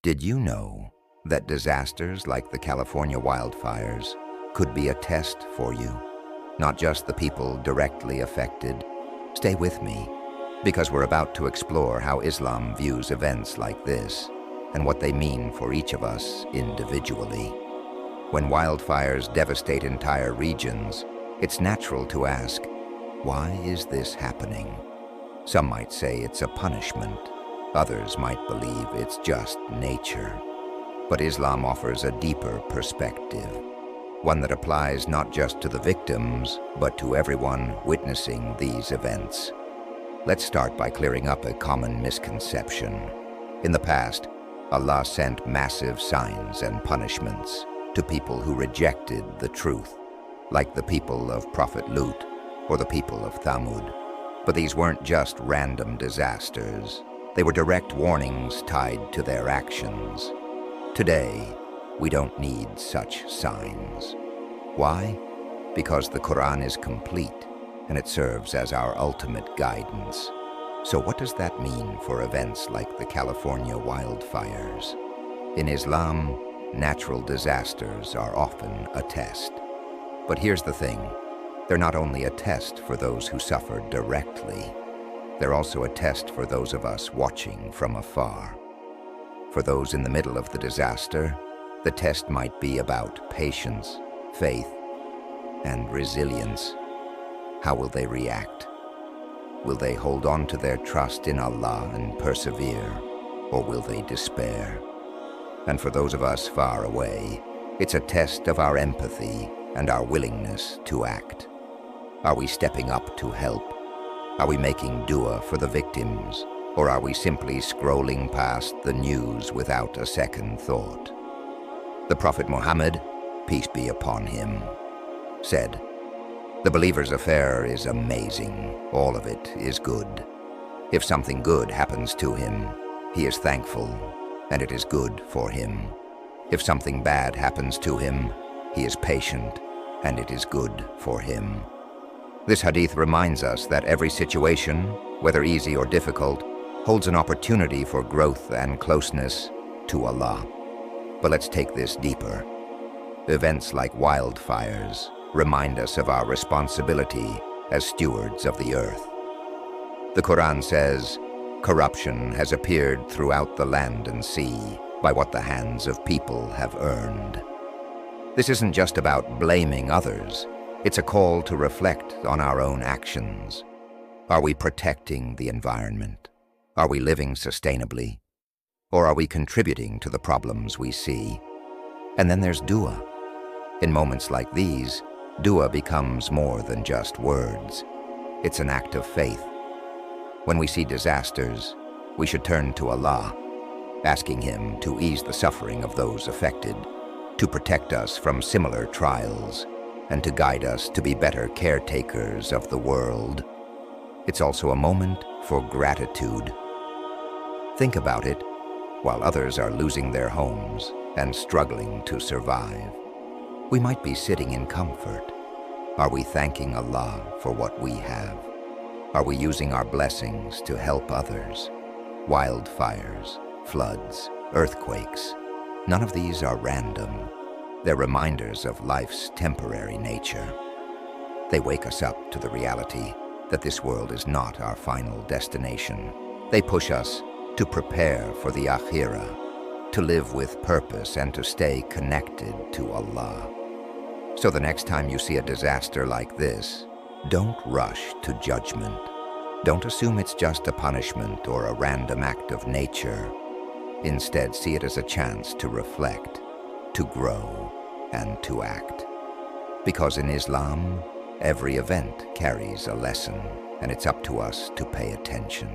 Did you know that disasters like the California wildfires could be a test for you? Not just the people directly affected. Stay with me, because we're about to explore how Islam views events like this and what they mean for each of us individually. When wildfires devastate entire regions, it's natural to ask, why is this happening? Some might say it's a punishment. Others might believe it's just nature. But Islam offers a deeper perspective, one that applies not just to the victims, but to everyone witnessing these events. Let's start by clearing up a common misconception. In the past, Allah sent massive signs and punishments to people who rejected the truth, like the people of Prophet Lut or the people of Thamud. But these weren't just random disasters. They were direct warnings tied to their actions. Today, we don't need such signs. Why? Because the Quran is complete and it serves as our ultimate guidance. So what does that mean for events like the California wildfires? In Islam, natural disasters are often a test. But here's the thing, they're not only a test for those who suffer directly, they're also a test for those of us watching from afar. For those in the middle of the disaster, the test might be about patience, faith, and resilience. How will they react? Will they hold on to their trust in Allah and persevere, or will they despair? And for those of us far away, it's a test of our empathy and our willingness to act. Are we stepping up to help? Are we making dua for the victims, or are we simply scrolling past the news without a second thought? The Prophet Muhammad, peace be upon him, said, "The believer's affair is amazing. All of it is good. If something good happens to him, he is thankful, and it is good for him. If something bad happens to him, he is patient, and it is good for him." This hadith reminds us that every situation, whether easy or difficult, holds an opportunity for growth and closeness to Allah. But let's take this deeper. Events like wildfires remind us of our responsibility as stewards of the earth. The Quran says, "Corruption has appeared throughout the land and sea by what the hands of people have earned." This isn't just about blaming others. It's a call to reflect on our own actions. Are we protecting the environment? Are we living sustainably? Or are we contributing to the problems we see? And then there's dua. In moments like these, dua becomes more than just words. It's an act of faith. When we see disasters, we should turn to Allah, asking Him to ease the suffering of those affected, to protect us from similar trials, and to guide us to be better caretakers of the world. It's also a moment for gratitude. Think about it. While others are losing their homes and struggling to survive, we might be sitting in comfort. Are we thanking Allah for what we have? Are we using our blessings to help others? Wildfires, floods, earthquakes, none of these are random. They're reminders of life's temporary nature. They wake us up to the reality that this world is not our final destination. They push us to prepare for the akhirah, to live with purpose and to stay connected to Allah. So the next time you see a disaster like this, don't rush to judgment. Don't assume it's just a punishment or a random act of nature. Instead, see it as a chance to reflect, to grow, and to act. Because in Islam, every event carries a lesson, and it's up to us to pay attention.